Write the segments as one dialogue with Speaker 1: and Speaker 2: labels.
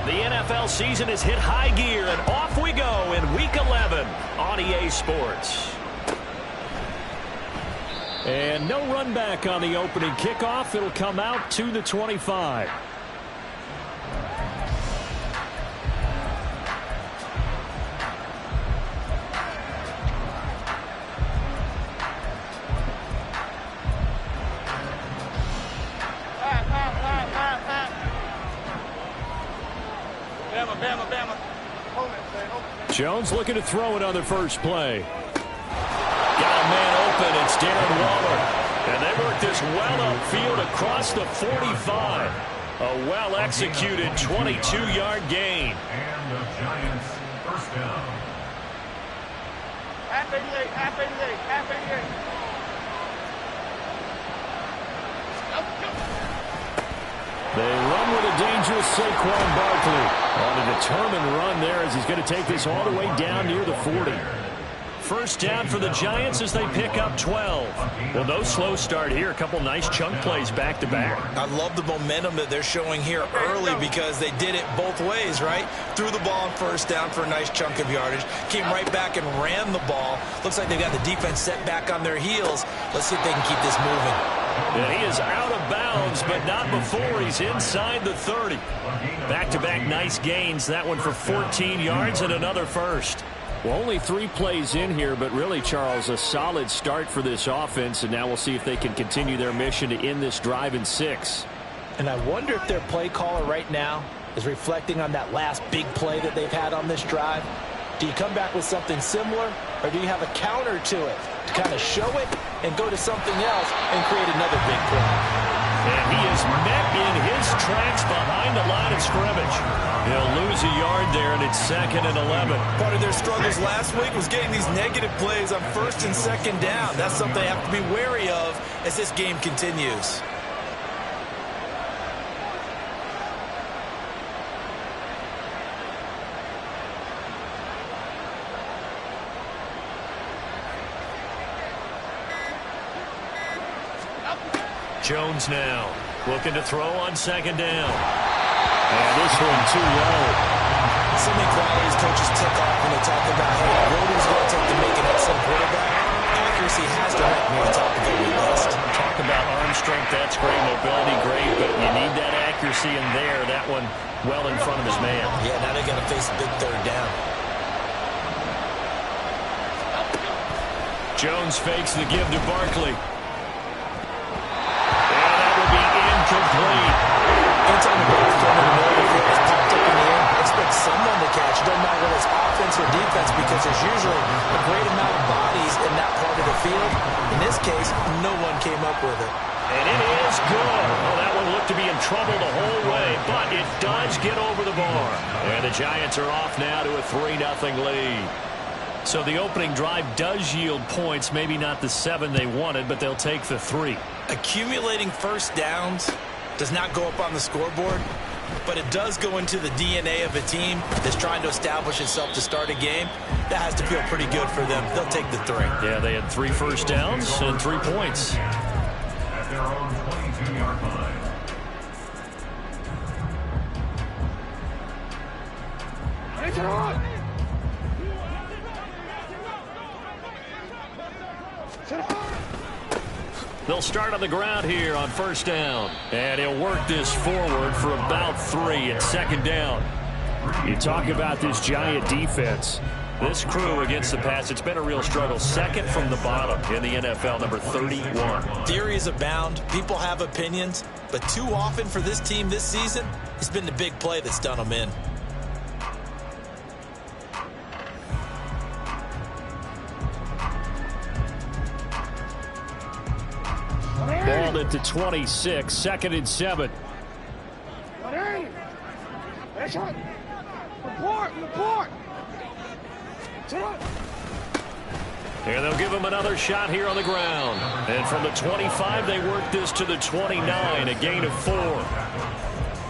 Speaker 1: The NFL season has hit high gear, and off we go in Week 11 on EA Sports. And no run back on the opening kickoff. It'll come out to the 25. Jones looking to throw it on the first play. Got a man open. It's Darren Waller. And they work this well upfield across the 45. A well-executed 22-yard gain.
Speaker 2: And the Giants first down.
Speaker 3: Half 88, half 88, half 88.
Speaker 1: They run with a dangerous Saquon Barkley on a determined run there as he's going to take this all the way down near the 40. First down for the Giants as they pick up 12. Well, no slow start here. A couple nice chunk plays back-to-back.
Speaker 4: I love the momentum that they're showing here early because they did it both ways, right? Threw the ball on first down for a nice chunk of yardage. Came right back and ran the ball. Looks like they've got the defense set back on their heels. Let's see if they can keep this moving.
Speaker 1: And he is out of bounds, but not before he's inside the 30. Back-to-back nice gains. That one for 14 yards and another first. Well, only 3 plays in here, but really, Charles, a solid start for this offense, and now we'll see if they can continue their mission to end this drive in 6.
Speaker 5: And I wonder if their play caller right now is reflecting on that last big play that they've had on this drive. Do you come back with something similar, or do you have a counter to it to kind of show it and go to something else and create another big play?
Speaker 1: And he is met in his tracks behind the line of scrimmage. He'll lose a yard there, and it's 2nd and 11.
Speaker 4: Part of their struggles last week was getting these negative plays on 1st and 2nd down. That's something they have to be wary of as this game continues.
Speaker 1: Jones now looking to throw on 2nd down. And this one too low.
Speaker 4: So many qualities coaches tick off when they talk about, hey, what is going to take to make an excellent quarterback? Accuracy has to rank near the top of the list.
Speaker 1: Talk about arm strength, that's great. Mobility, great. But you need that accuracy in there. That one well in front of his man.
Speaker 4: Yeah, now they're going to face a big 3rd down.
Speaker 1: Jones fakes the give to Barkley. Complete.
Speaker 4: Anytime the ball thrown in the middle of the field is popped up in the air, expect someone to catch. It doesn't matter whether it's offense or defense because there's usually a great amount of bodies in that part of the field. In this case, no one came up with it.
Speaker 1: And it is good. Well, that one looked to be in trouble the whole way, but it does get over the bar. And the Giants are off now to a 3-0 lead. So the opening drive does yield points, maybe not the 7 they wanted, but they'll take the 3.
Speaker 4: Accumulating first downs does not go up on the scoreboard, but it does go into the DNA of a team that's trying to establish itself to start a game. That has to feel pretty good for them. They'll take the 3.
Speaker 1: Yeah, they had 3 first downs and 3 points.
Speaker 2: At their own 22-yard line.
Speaker 1: They'll start on the ground here on 1st down. And he'll work this forward for about 3 at 2nd down. You talk about this Giant defense. This crew against the pass, it's been a real struggle. 2nd from the bottom in the NFL, number 31.
Speaker 4: Theories abound. People have opinions. But too often for this team this season, it's been the big play that's done them in.
Speaker 1: Ball at the 26, 2nd and 7.
Speaker 3: Report.
Speaker 1: And they'll give him another shot here on the ground. And from the 25, they work this to the 29, a gain of 4.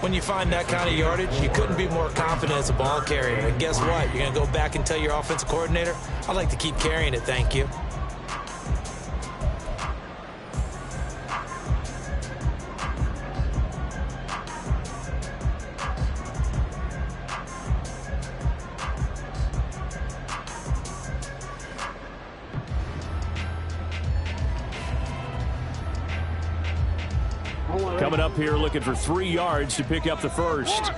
Speaker 4: When you find that kind of yardage, you couldn't be more confident as a ball carrier. And guess what? You're going to go back and tell your offensive coordinator, I'd like to keep carrying it, thank you.
Speaker 1: coming up here looking for 3 yards to pick up the first.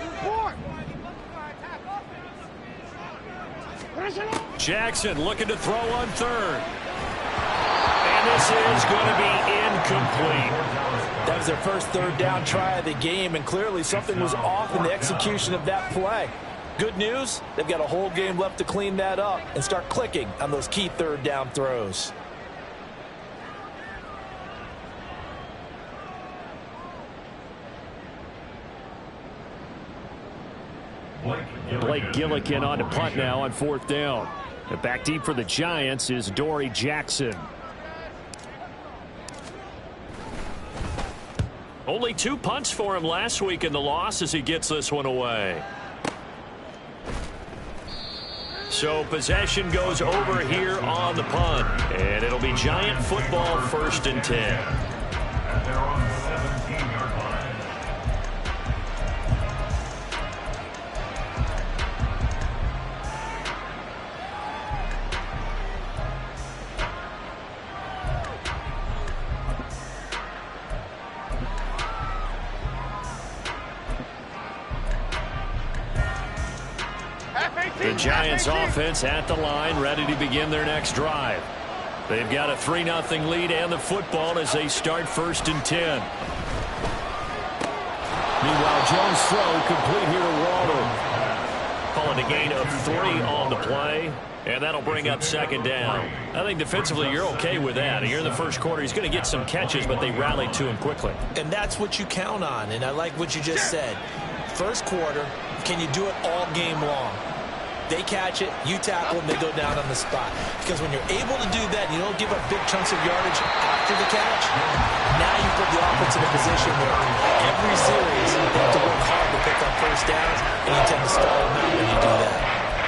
Speaker 1: Jackson looking to throw on third. And this is going to be incomplete.
Speaker 5: That was their first third down try of the game, and clearly something was off in the execution of that play. Good news, they've got a whole game left to clean that up and start clicking on those key third down throws.
Speaker 1: Blake Gillikin on to punt now on 4th down. And back deep for the Giants is Dory Jackson. Only 2 punts for him last week in the loss as he gets this one away. So possession goes over here on the punt. And it'll be Giant football, 1st and 10.
Speaker 2: At their own 17-yard line.
Speaker 1: The Giants offense at the line, ready to begin their next drive. They've got a 3-0 lead and the football as they start 1st and 10. Meanwhile, Jones' throw complete here to Waddle. Calling a gain of 3 on the play, and that'll bring up 2nd down. I think defensively you're okay with that. Here in the first quarter, he's going to get some catches, but they rallied to him quickly.
Speaker 5: And that's what you count on, and I like what you just said. First quarter, can you do it all game long? They catch it, you tackle them, they go down on the spot. Because when you're able to do that, you don't give up big chunks of yardage after the catch, now you put the offense in a position where every series they have to work hard to pick up first downs, and you tend to stall them out when you do that.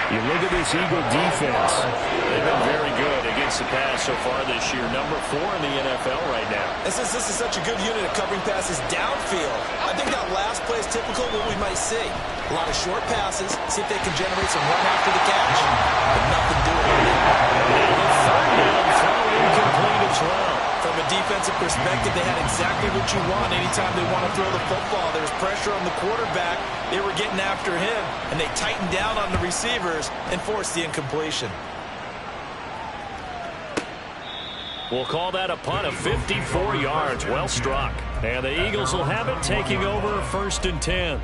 Speaker 1: You look at this Eagle defense. They've been very good against the pass so far this year. Number 4 in the NFL right now.
Speaker 5: And since this is such a good unit of covering passes downfield, I think that last play is typical of what we might see. A lot of short passes, see if they can generate some run after the catch. But nothing doing with that.
Speaker 1: Now the 3rd down throw incomplete as well.
Speaker 5: From a defensive perspective, they had exactly what you want anytime they want to throw the football. There was pressure on the quarterback. They were getting after him, and they tightened down on the receivers and forced the incompletion.
Speaker 1: We'll call that a punt of 54 yards. Well struck. And the Eagles will have it, taking over 1st and 10.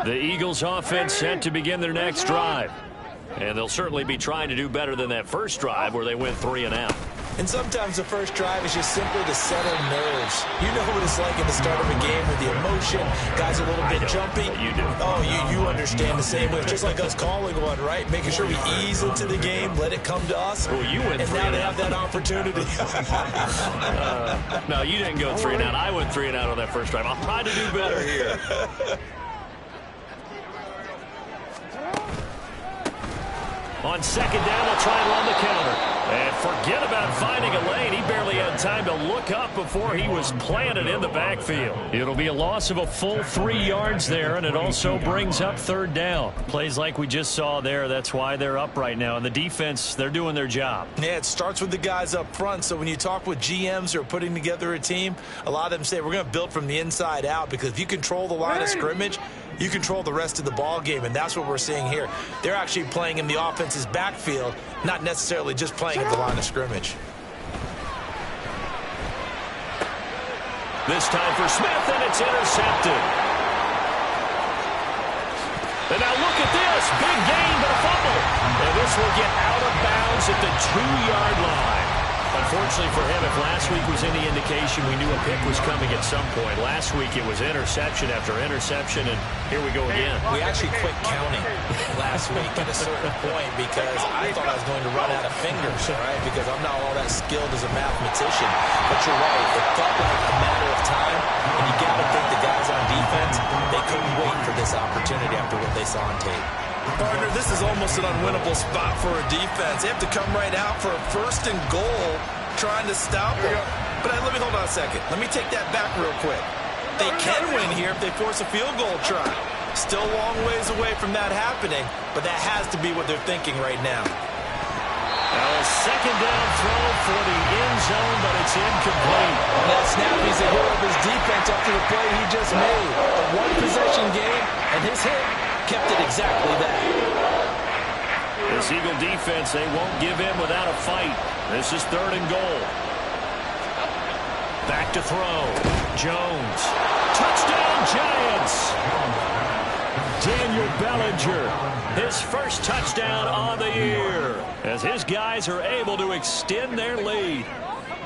Speaker 1: The Eagles offense set to begin their next drive. And they'll certainly be trying to do better than that first drive where they went 3 and out.
Speaker 5: And sometimes the first drive is just simply to settle nerves. You know what it's like at the start of a game with the emotion. Guys a little bit jumpy.
Speaker 1: You do.
Speaker 5: Oh, you understand the same way. Just like us calling one, right? Making sure we ease into the game, let it come to us.
Speaker 1: Well, you went
Speaker 5: and
Speaker 1: 3
Speaker 5: now
Speaker 1: and
Speaker 5: they
Speaker 1: out.
Speaker 5: have that opportunity.
Speaker 1: No, you didn't go 3 and out. I went 3 and out on that first drive. I'll try to do better here. On 2nd down, they'll try and run the counter. And forget about finding a lane. He barely had time to look up before he was planted in the backfield. It'll be a loss of a full 3 yards there, and it also brings up 3rd down. Plays like we just saw there, that's why they're up right now. And the defense, they're doing their job.
Speaker 5: Yeah, it starts with the guys up front. So when you talk with GMs who are putting together a team, a lot of them say we're going to build from the inside out, because if you control the line of scrimmage, you control the rest of the ball game, and that's what we're seeing here. They're actually playing in the offense's backfield, not necessarily just playing at the line of scrimmage.
Speaker 1: This time for Smith, and it's intercepted. And now look at this. Big gain, but a fumble. And this will get out of bounds at the 2-yard line. Unfortunately for him, if last week was any indication, we knew a pick was coming at some point. Last week it was interception after interception, and here we go again.
Speaker 5: We actually quit counting last week at a certain point because I thought I was going to run out of fingers, all right, because I'm not all that skilled as a mathematician. But you're right, it felt like a matter of time, and you got to think the guys on defense, they couldn't wait for this opportunity after what they saw on tape. Partner, this is almost an unwinnable spot for a defense. They have to come right out for a 1st and goal
Speaker 4: trying to stop them. But let me hold on a second. Let me take that back real quick. They can win here if they force a field goal try. Still a long ways away from that happening, but that has to be what they're thinking right now.
Speaker 1: Now a second down throw for the end zone, but it's incomplete.
Speaker 5: That snap, he's a hero of his defense after the play he just made. A one-possession game, and his hit kept it exactly that.
Speaker 1: This Eagle defense, they won't give in without a fight. This is 3rd and goal. Back to throw. Jones. Touchdown, Giants. Daniel Bellinger, his first touchdown on the year, as his guys are able to extend their lead.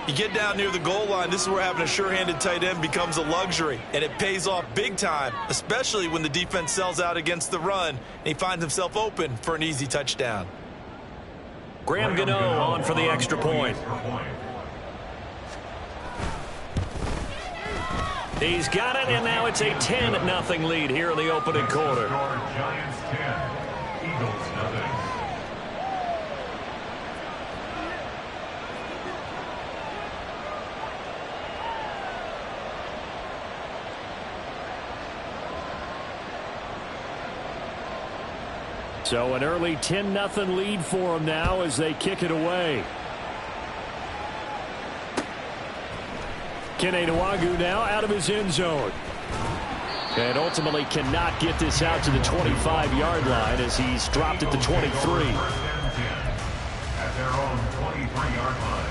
Speaker 4: You get down near the goal line, this is where having a sure-handed tight end becomes a luxury, and it pays off big time, especially when the defense sells out against the run, and he finds himself open for an easy touchdown.
Speaker 1: Graham Gano on for the extra point. He's got it, and now it's a 10-0 lead here in the opening quarter.
Speaker 2: Giants 10, Eagles nothing.
Speaker 1: So an early 10-0 lead for them now as they kick it away. Kene Nwagu now out of his end zone. And ultimately cannot get this out to the 25-yard line as he's dropped at the 23.
Speaker 2: At their own 23-yard line.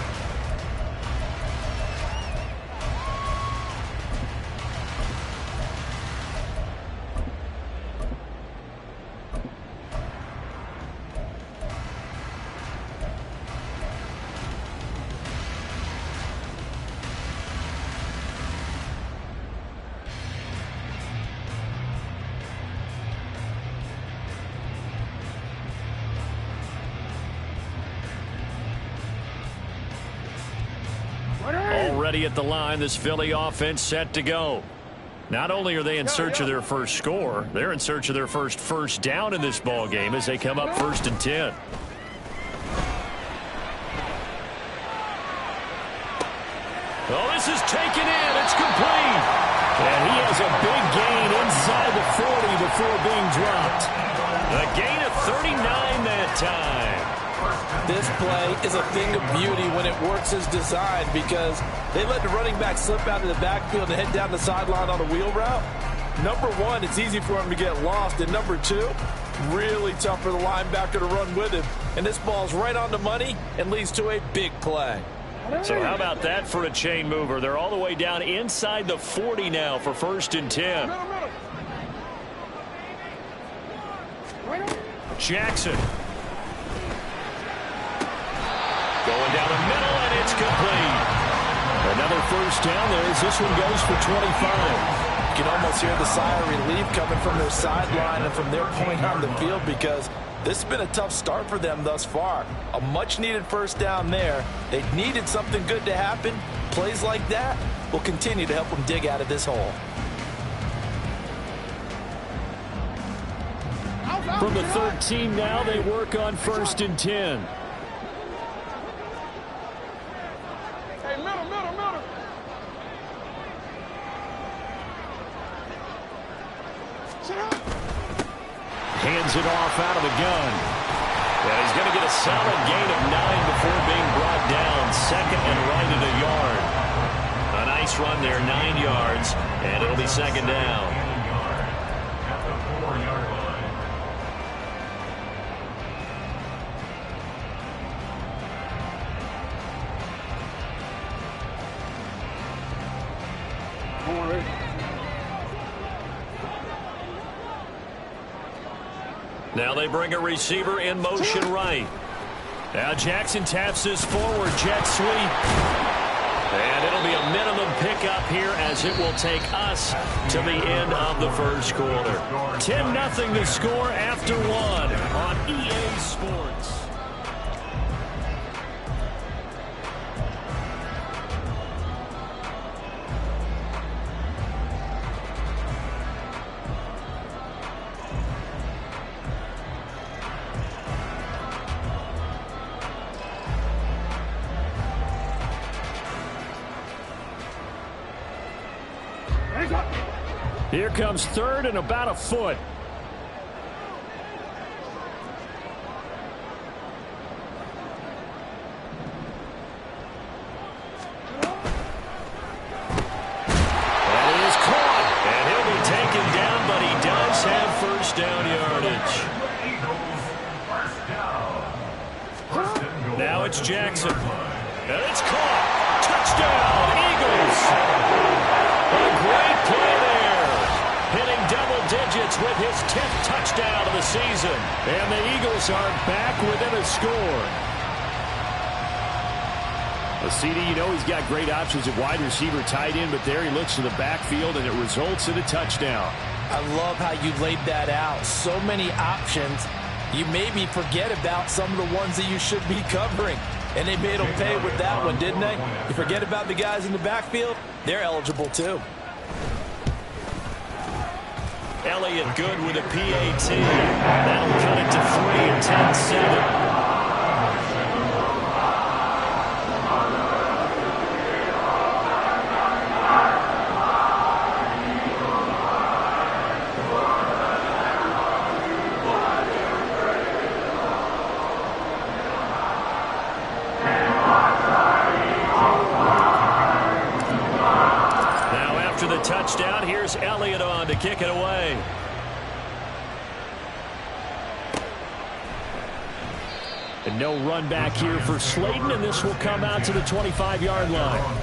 Speaker 1: Already at the line, this Philly offense set to go. Not only are they in search of their first score, they're in search of their first down in this ball game as they come up 1st and 10. Oh, this is taken in. It's complete. And he has a big gain inside the 40 before being dropped. A gain of 39 that time.
Speaker 5: This play is a thing of beauty when it works as designed because they let the running back slip out of the backfield and head down the sideline on a wheel route. Number one, it's easy for him to get lost. And number two, really tough for the linebacker to run with him. And this ball's right on the money and leads to a big play.
Speaker 1: So how about that for a chain mover? They're all the way down inside the 40 now for 1st and 10. Jackson. Going down the middle, and it's complete. Another first down there as this one goes for 25.
Speaker 5: You can almost hear the sigh of relief coming from their sideline and from their point on the field because this has been a tough start for them thus far. A much-needed first down there. They needed something good to happen. Plays like that will continue to help them dig out of this hole.
Speaker 1: From the 13 now, they work on 1st and 10. Hands it off out of the gun. And he's going to get a solid gain of 9 before being brought down. 2nd and right at a yard. A nice run there, 9 yards, and it'll be 2nd down.
Speaker 2: At the 4-yard line.
Speaker 1: Now they bring a receiver in motion right. Now Jackson taps this forward jet sweep. And it'll be a minimum pickup here as it will take us to the end of the first quarter. 10-0 to score after 1 on EA Sports. Here comes third and about a foot. That is caught. And he'll be taken down, but he does have first down yardage. Now it's Jackson. And it's caught. Touchdown, Eagles. A great play there. Hitting double digits with his 10th touchdown of the season. And the Eagles are back within a score. Well, CD, you know he's got great options at wide receiver, tight end, but there he looks to the backfield, and it results in a touchdown.
Speaker 5: I love how you laid that out. So many options. You maybe forget about some of the ones that you should be covering. And they made them pay with that one, didn't they? You forget about the guys in the backfield, they're eligible too.
Speaker 1: Elliott good with a PAT. That'll cut it to 3 and 10-7. Touchdown. Here's Elliott on to kick it away. And no run back here for Slayton, and this will come out to the 25-yard line.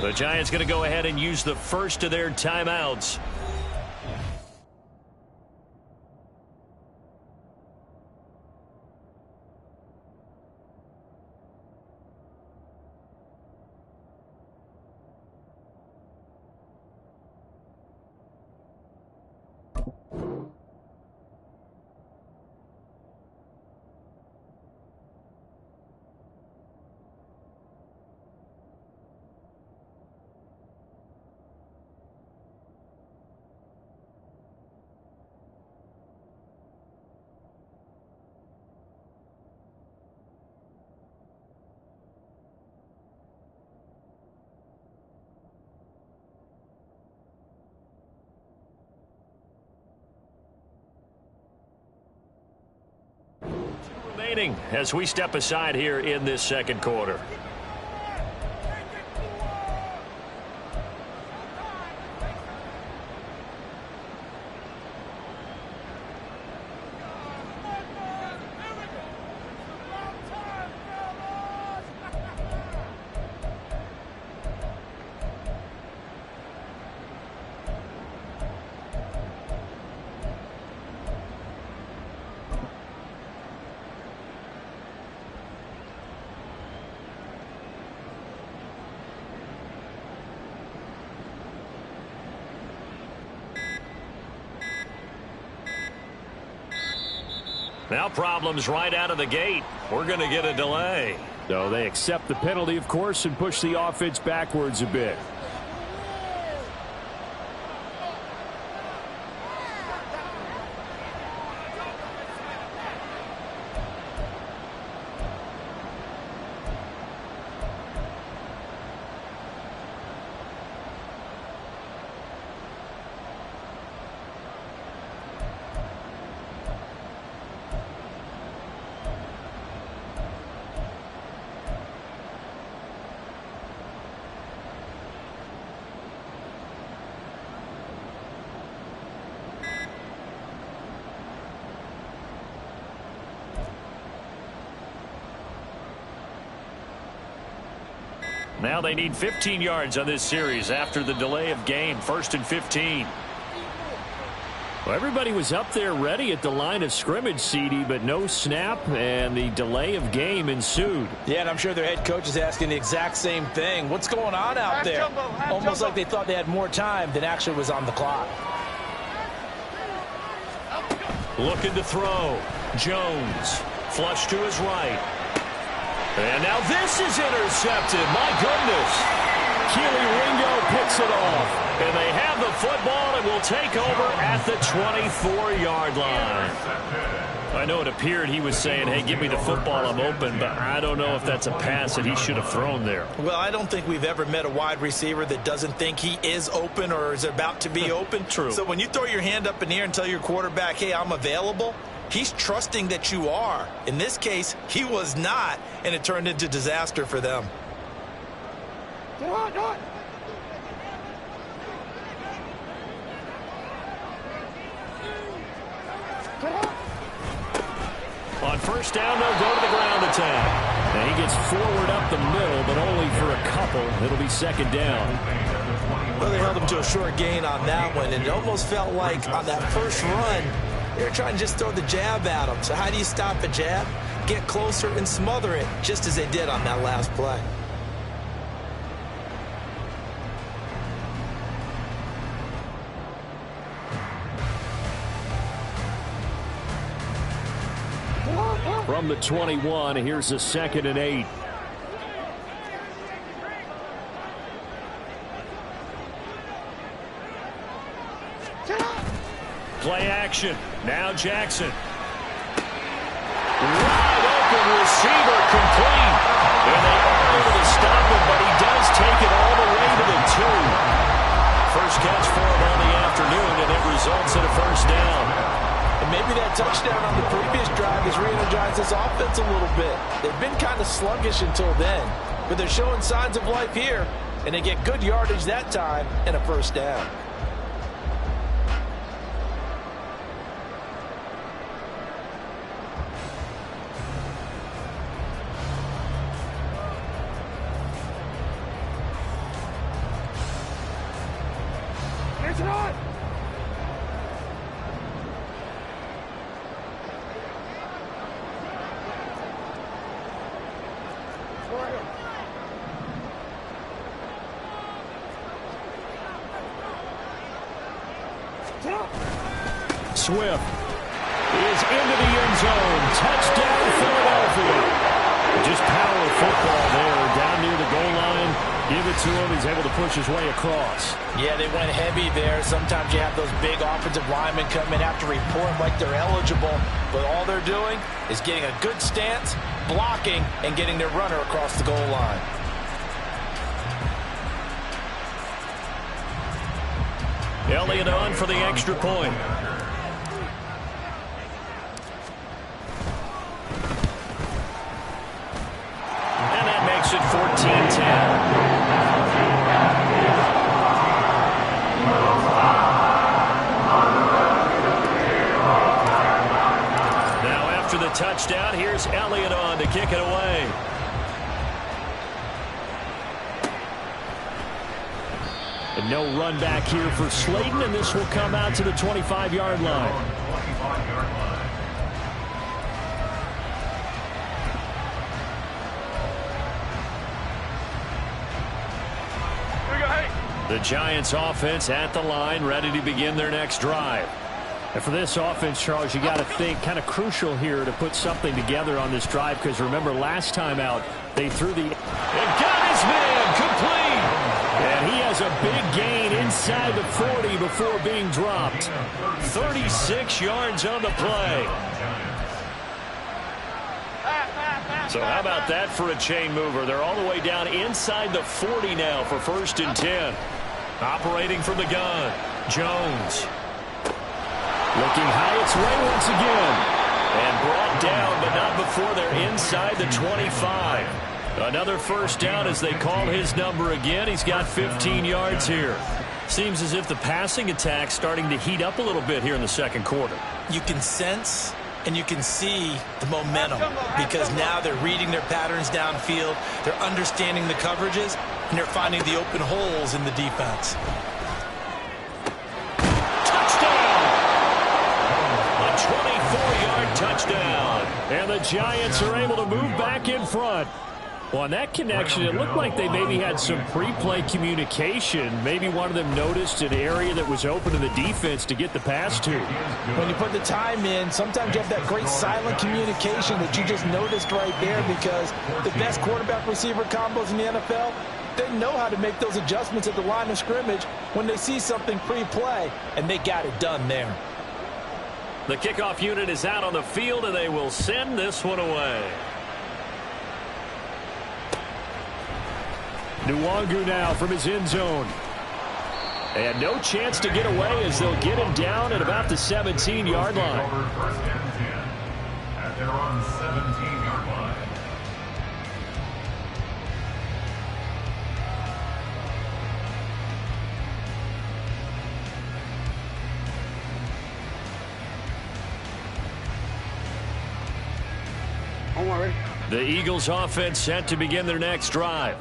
Speaker 1: The Giants going to go ahead and use the first of their timeouts. As we step aside here in this second quarter. Now problems right out of the gate. We're going to get a delay. So they accept the penalty, of course, and push the offense backwards a bit. Now they need 15 yards on this series after the delay of game. 1st and 15. Well, everybody was up there ready at the line of scrimmage, CD, but no snap, and the delay of game ensued.
Speaker 5: Yeah, and I'm sure their head coach is asking the exact same thing. What's going on out there? Almost like they thought they had more time than actually was on the clock.
Speaker 1: Looking to throw. Jones. Flush to his right. And now this is intercepted. My goodness. Keely Ringo picks it off. And they have the football and will take over at the 24-yard line. I know it appeared he was saying, hey, give me the football, I'm open, but I don't know if that's a pass that he should have thrown there.
Speaker 4: Well, I don't think we've ever met a wide receiver that doesn't think he is open or is about to be open.
Speaker 1: True.
Speaker 4: So when you throw your hand up in the air and tell your quarterback, hey, I'm available, he's trusting that you are. In this case, he was not, and it turned into disaster for them.
Speaker 1: On first down, they'll go to the ground attack. And he gets forward up the middle, but only for a couple. It'll be second down.
Speaker 4: Well, they held him to a short gain on that one, and it almost felt like on that first run, they were trying to just throw the jab at him. So how do you stop a jab? Get closer and smother it, just as they did on that last play.
Speaker 1: From the 21, here's a 2nd and 8. Play action. Now Jackson. Wide open receiver complete. And they are able to stop him, but he does take it all the way to the 2. First catch for him on the afternoon, and it results in a first down.
Speaker 5: And maybe that touchdown on the previous drive has re-energized this offense a little bit. They've been kind of sluggish until then, but they're showing signs of life here, and they get good yardage that time and a first down.
Speaker 3: It's on!
Speaker 1: Swift is into the end zone. Touchdown, Philadelphia. Just power football there down near the goal line. Give it to him. He's able to push his way across.
Speaker 5: Yeah, they went heavy there. Sometimes you have those big offensive linemen come in, have to report like they're eligible. But all they're doing is getting a good stance, blocking, and getting their runner across the goal line.
Speaker 1: Elliott on for the extra point. And that makes it 14-10. Now after the touchdown, here's Elliott on to kick it away. And no run back here for Slayton, and this will come out to the 25-yard line. The Giants offense at the line, ready to begin their next drive. And for this offense, Charles, you got to think kind of crucial here to put something together on this drive, because remember last time out, they threw the... And got his man complete! And he has a big gain inside the 40 before being dropped. 36 yards on the play. So how about that for a chain mover? They're all the way down inside the 40 now for 1st and 10. Operating from the gun, Jones. Looking high its way once again. And brought down, but not before they're inside the 25. Another first down as they call his number again. He's got 15 yards here. Seems as if the passing attack's starting to heat up a little bit here in the second quarter.
Speaker 4: You can sense and you can see the momentum, because now they're reading their patterns downfield, they're understanding the coverages, and they're finding the open holes in the defense.
Speaker 1: Touchdown! And the Giants are able to move back in front. Well, on that connection, it looked like they maybe had some pre-play communication. Maybe one of them noticed an area that was open to the defense to get the pass to.
Speaker 5: When you put the time in, sometimes you have that great silent communication that you just noticed right there, because the best quarterback-receiver combos in the NFL, they know how to make those adjustments at the line of scrimmage when they see something pre-play, and they got it done there.
Speaker 1: The kickoff unit is out on the field, and they will send this one away. Nwangu now from his end zone. And no chance to get away as they'll get him down at about the 17-yard line.
Speaker 2: First and 10 at their own 17-yard line.
Speaker 1: The Eagles offense set to begin their next drive.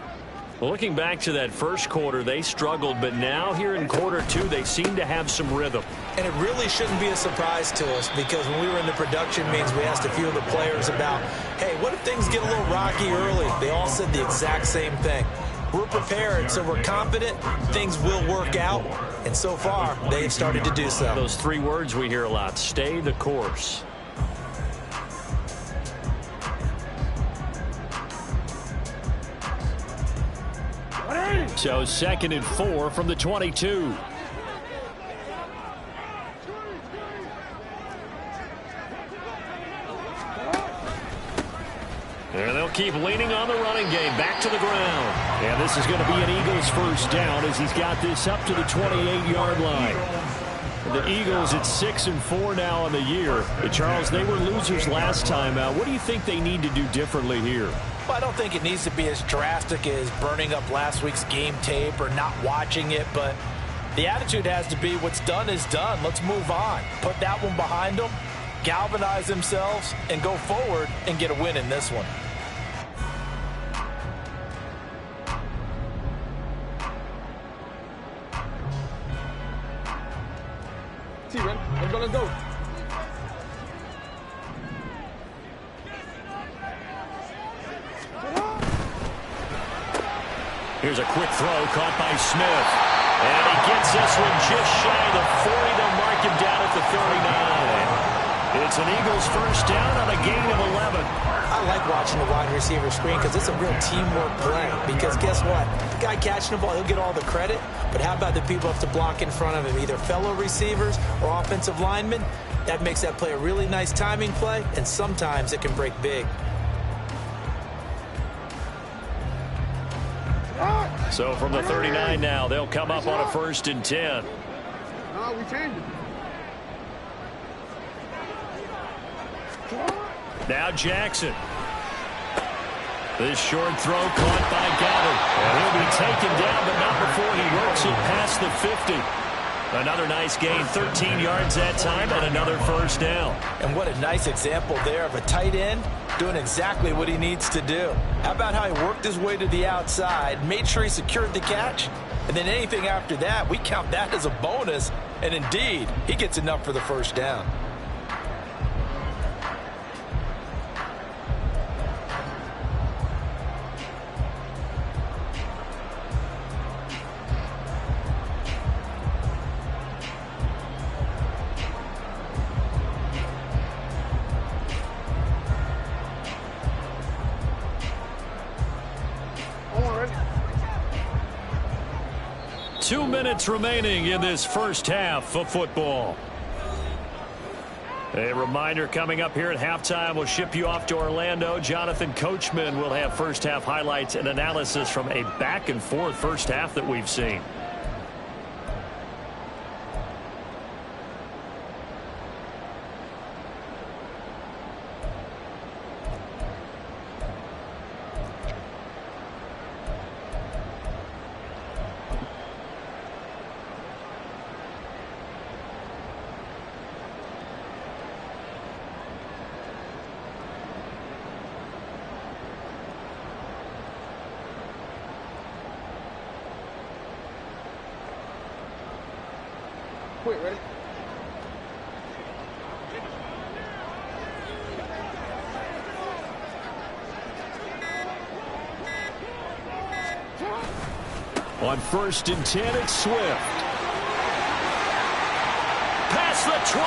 Speaker 1: Well, looking back to that first quarter, they struggled, but now here in quarter two, they seem to have some rhythm.
Speaker 4: And it really shouldn't be a surprise to us, because when we were in the production meetings, we asked a few of the players about, hey, what if things get a little rocky early? They all said the exact same thing. We're prepared, so we're confident things will work out. And so far, they've started to do so.
Speaker 1: Those three words we hear a lot: stay the course. So 2nd and 4 from the 22. And they'll keep leaning on the running game. Back to the ground. And this is going to be an Eagles first down as he's got this up to the 28-yard line. The Eagles at 6-4 now on the year. Charles, they were losers last time out. What do you think they need to do differently here?
Speaker 5: Well, I don't think it needs to be as drastic as burning up last week's game tape or not watching it, but the attitude has to be what's done is done. Let's move on. Put that one behind them, galvanize themselves, and go forward and get a win in this one.
Speaker 3: Steven, let's go.
Speaker 1: Here's a quick throw caught by Smith. And he gets this one just shy of the 40. They'll mark him down at the 39. It's an Eagles first down on a gain of 11.
Speaker 4: I like watching the wide receiver screen because it's a real teamwork play. Because guess what? The guy catching the ball, he'll get all the credit. But how about the people who have to block in front of him, either fellow receivers or offensive linemen? That makes that play a really nice timing play, and sometimes it can break big.
Speaker 1: So from the 39 now, they'll come up on a 1st and 10.
Speaker 3: No, we changed it.
Speaker 1: Now Jackson. This short throw caught by Goddard. And he'll be taken down, but not before he works it past the 50. Another nice gain, 13 yards that time, and another first down.
Speaker 5: And what a nice example there of a tight end doing exactly what he needs to do. How about how he worked his way to the outside, made sure he secured the catch, and then anything after that, we count that as a bonus, and indeed, he gets enough for the first down.
Speaker 3: Already.
Speaker 1: 2 minutes remaining in this first half of football. A reminder coming up here at halftime, we'll ship you off to Orlando. Jonathan Coachman will have first half highlights and analysis from a back and forth first half that we've seen.
Speaker 3: Wait, ready?
Speaker 1: On 1st and 10, it's Swift. Past the 20.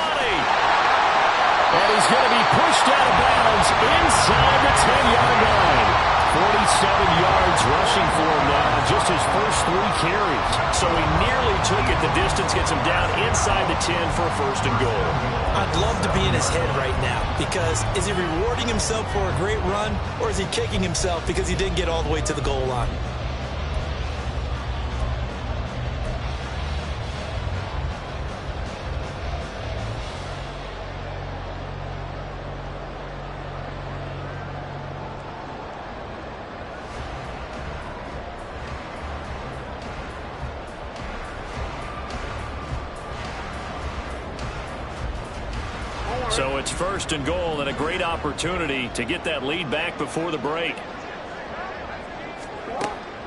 Speaker 1: And he's going to be pushed out of bounds inside the 10-yard line. 47 yards rushing for him now, just his first 3 carries. So he nearly took it the distance, gets him down inside the 10 for a 1st and goal.
Speaker 4: I'd love to be in his head right now, because is he rewarding himself for a great run, or is he kicking himself because he didn't get all the way to the goal line?
Speaker 1: So it's 1st and goal, and a great opportunity to get that lead back before the break.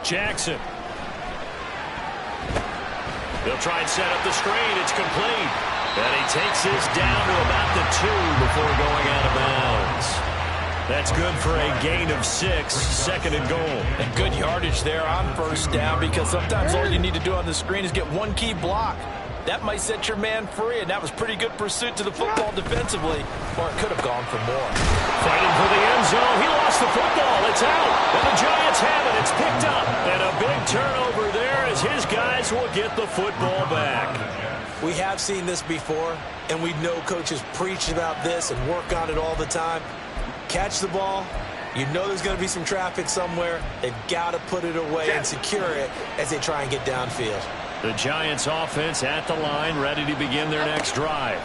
Speaker 1: Jackson. He'll try and set up the screen. It's complete. And he takes this down to about the 2 before going out of bounds. That's good for a gain of 6, 2nd and goal.
Speaker 5: And good yardage there on 1st down, because sometimes all you need to do on the screen is get one key block. That might set your man free, and that was pretty good pursuit to the football defensively, or it could have gone for more.
Speaker 1: Fighting for the end zone. He lost the football. It's out. And the Giants have it. It's picked up. And a big turnover there as his guys will get the football back.
Speaker 4: We have seen this before, and we know coaches preach about this and work on it all the time. Catch the ball. You know there's going to be some traffic somewhere. They've got to put it away and secure it as they try and get downfield.
Speaker 1: The Giants offense at the line, ready to begin their next drive.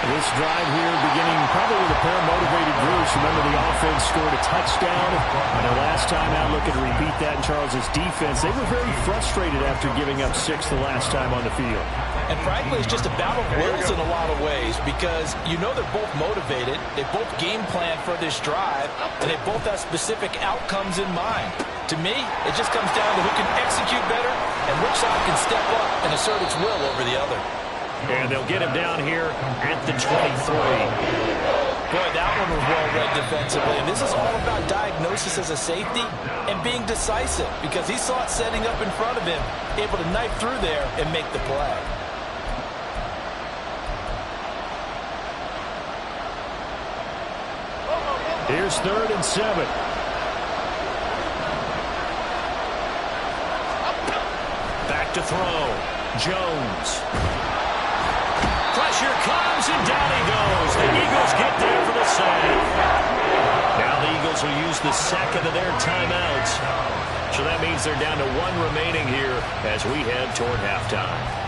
Speaker 1: This drive here beginning probably with a pair of motivated groups. Remember, the offense scored a touchdown on their last time out. Looking to repeat that in Charles's defense. They were very frustrated after giving up 6 the last time on the field.
Speaker 5: And frankly, it's just a battle of wills in a lot of ways, because you know they're both motivated. They both game plan for this drive, and they both have specific outcomes in mind. To me, it just comes down to who can execute better and which side can step up and assert its will over the other.
Speaker 1: And they'll get him down here at the 23.
Speaker 5: Boy, that one was well read defensively. And this is all about diagnosis as a safety and being decisive, because he saw it setting up in front of him, able to knife through there and make the play.
Speaker 1: Here's 3rd and 7. Back to throw. Jones. Pressure comes, and down he goes. The Eagles get there for the save. Now the Eagles will use the 2nd of their timeouts. So that means they're down to 1 remaining here as we head toward halftime.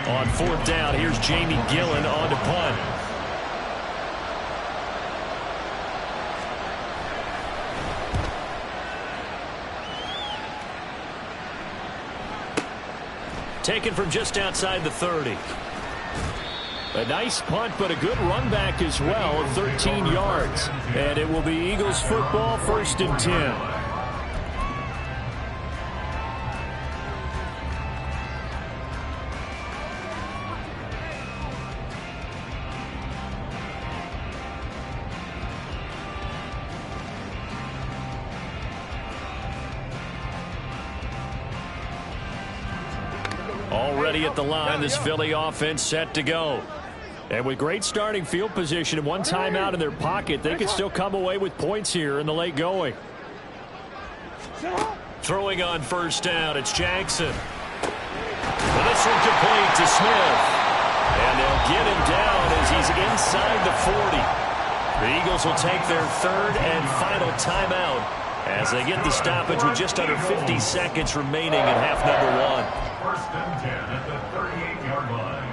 Speaker 1: On 4th down, here's Jamie Gillen on to punt. Taken from just outside the 30. A nice punt, but a good run back as well of 13 yards. And it will be Eagles football, 1st and 10. Already at the line, this Philly offense set to go. And with great starting field position and 1 timeout in their pocket, they could still come away with points here in the late going. Throwing on 1st down, it's Jackson. And this one complete to Smith. And they'll get him down as he's inside the 40. The Eagles will take their 3rd and final timeout as they get the stoppage with just under 50 seconds remaining in half number 1.
Speaker 2: 1st and 10 at the 38-yard line.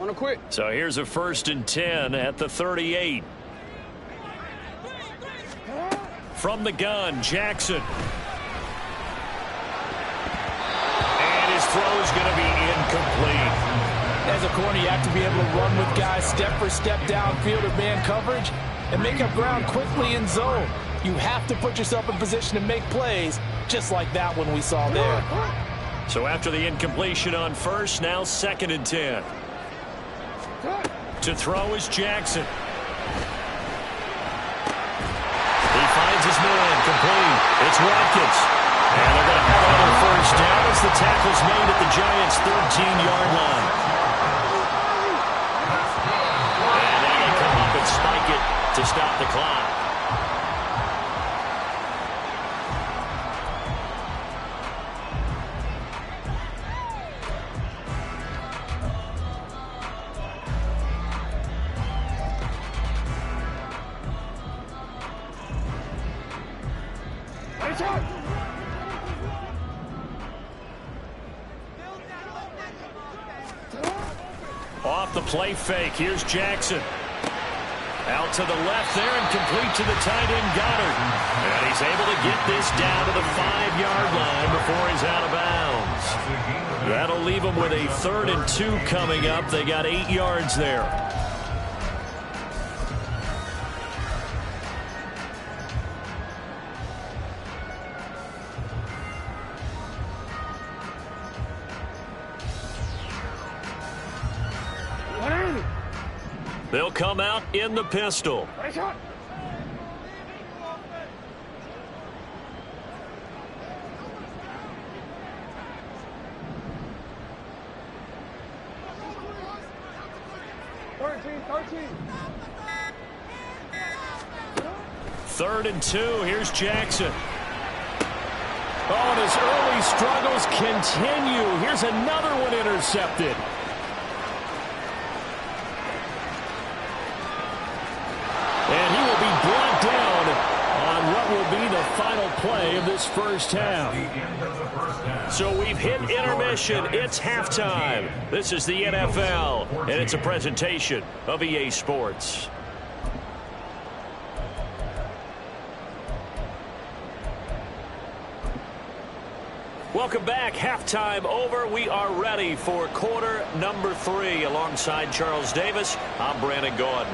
Speaker 3: On a quick.
Speaker 1: So here's a 1st and 10 at the 38. From the gun, Jackson. And his throw is going to be incomplete.
Speaker 5: As a corner, you have to be able to run with guys step for step downfield or man coverage and make up ground quickly in zone. You have to put yourself in position to make plays, just like that one we saw there.
Speaker 1: So after the incompletion on 1st, now 2nd and 10. To throw is Jackson. He finds his man, complete. It's Watkins. And they're going to have another 1st down as the tackle's made at the Giants' 13-yard line. And they're going to come up and spike it to stop the clock. Off the play fake, here's Jackson. Out to the left there and complete to the tight end Goddard. And he's able to get this down to the 5-yard line before he's out of bounds. That'll leave him with a 3rd and 2 coming up. They got 8 yards there. They'll come out in the pistol. Third and 2. Here's Jackson. Oh, and his early struggles continue. Here's another one intercepted. And he will be brought down on what will be the final play of this 1st half. So we've hit intermission. It's halftime. This is the NFL, and it's a presentation of EA Sports. Welcome back. Halftime over. We are ready for quarter number 3. Alongside Charles Davis, I'm Brandon Gordon.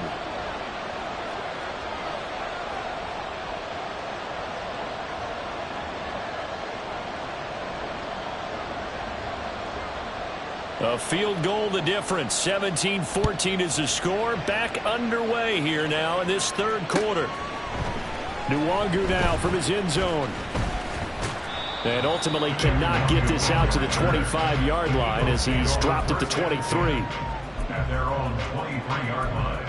Speaker 1: A field goal the difference. 17-14 is the score. Back underway here now in this 3rd quarter. Nwangu now from his end zone. And ultimately cannot get this out to the 25-yard line as he's dropped at the 23.
Speaker 2: At their own 23-yard line.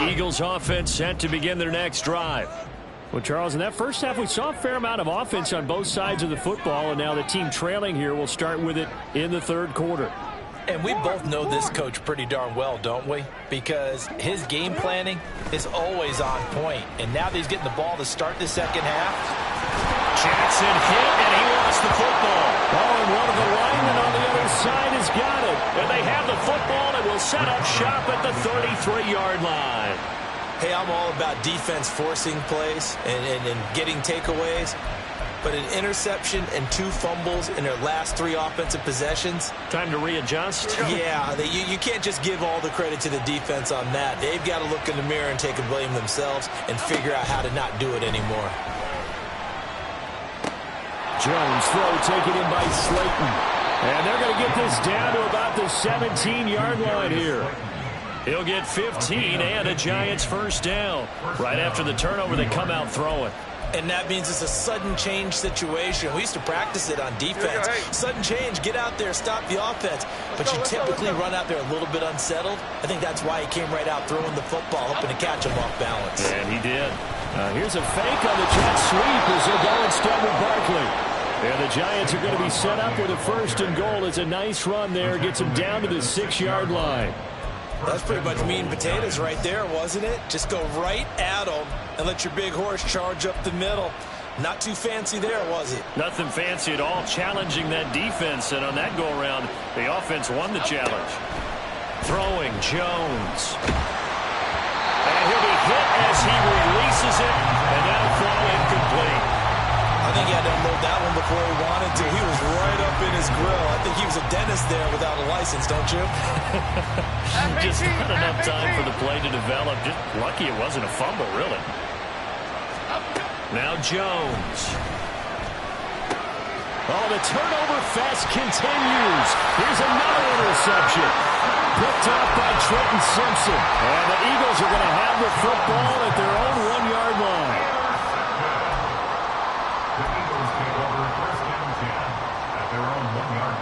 Speaker 1: The Eagles offense set to begin their next drive. Well, Charles, in that 1st half, we saw a fair amount of offense on both sides of the football, and now the team trailing here will start with it in the 3rd quarter.
Speaker 5: And we both know this coach pretty darn well, don't we? Because his game planning is always on point. And now that he's getting the ball to start the 2nd half.
Speaker 1: Jackson hit, and he lost the football. Oh, and one of the linemen on the other side has got it. And they have the football and will set up shop at the 33-yard line.
Speaker 4: Hey, I'm all about defense forcing plays and getting takeaways. But an interception and 2 fumbles in their last 3 offensive possessions.
Speaker 1: Time to readjust?
Speaker 4: Yeah, you can't just give all the credit to the defense on that. They've got to look in the mirror and take a blame themselves and figure out how to not do it anymore.
Speaker 1: Jones throw taken in by Slayton. And they're going to get this down to about the 17-yard line here. He'll get 15 and a Giants 1st down. Right after the turnover, they come out throwing.
Speaker 4: And that means it's a sudden change situation. We used to practice it on defense. Sudden change, get out there, stop the offense. But you typically run out there a little bit unsettled. I think that's why he came right out throwing the football, hoping to catch him off balance.
Speaker 1: And he did. Here's a fake on the jet sweep as they're going instead with Barkley. And the Giants are going to be set up with a 1st and goal. It's a nice run there. Gets him down to the 6-yard line.
Speaker 4: That's pretty much meat and potatoes right there, wasn't it? Just go right at them and let your big horse charge up the middle. Not too fancy there, was it?
Speaker 1: Nothing fancy at all, challenging that defense, and on that go-around, the offense won the challenge. Throwing, Jones. And he'll be hit as he releases it, and that'll fall incomplete.
Speaker 4: I think he had to unload that one before he wanted to. He was right up in his grill. I think he was a dentist there without a license, don't you?
Speaker 1: Just not enough time for the play to develop. Just lucky it wasn't a fumble, really. Now Jones. Oh, the turnover fest continues. Here's another interception. Picked off by Trenton Simpson. And the Eagles are going to have the football at their own 1-yard line.
Speaker 2: The Eagles take over first and 10 at their own 1-yard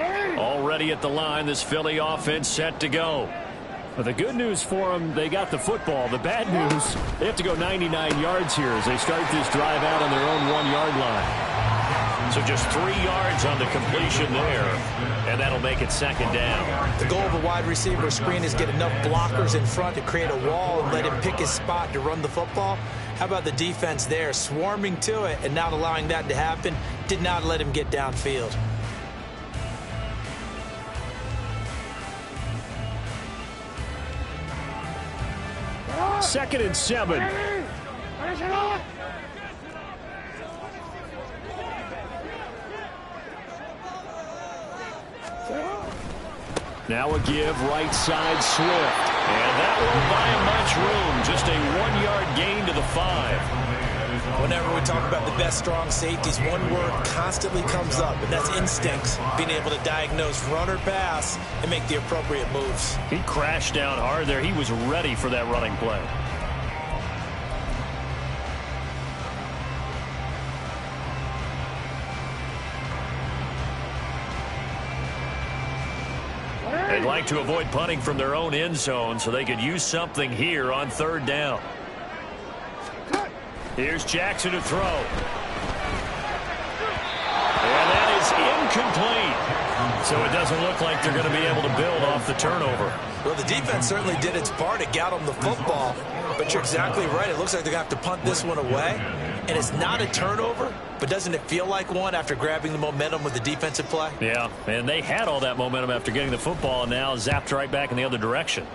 Speaker 2: line.
Speaker 1: Already at the line, this Philly offense set to go. But the good news for them, they got the football. The bad news, they have to go 99 yards here as they start this drive out on their own 1-yard line. So just 3 yards on the completion there, and that'll make it second down.
Speaker 4: The goal of a wide receiver screen is get enough blockers in front to create a wall and let him pick his spot to run the football. How about the defense there, swarming to it and not allowing that to happen? Did not let him get downfield.
Speaker 1: Second and 7. Now a give, right side Swift. And that won't buy him much room. Just a 1-yard gain to the 5.
Speaker 4: Whenever we talk about the best strong safeties, one word constantly comes up, and that's instincts. Being able to diagnose run or pass and make the appropriate moves.
Speaker 1: He crashed down hard there. He was ready for that running play. They'd like to avoid punting from their own end zone so they could use something here on third down. Here's Jackson to throw. And that is incomplete. So it doesn't look like they're going to be able to build off the turnover.
Speaker 4: Well, the defense certainly did its part to get them the football. But you're exactly right. It looks like they're going to have to punt this one away. And it's not a turnover, but doesn't it feel like one after grabbing the momentum with the defensive play?
Speaker 1: Yeah, and they had all that momentum after getting the football and now zapped right back in the other direction.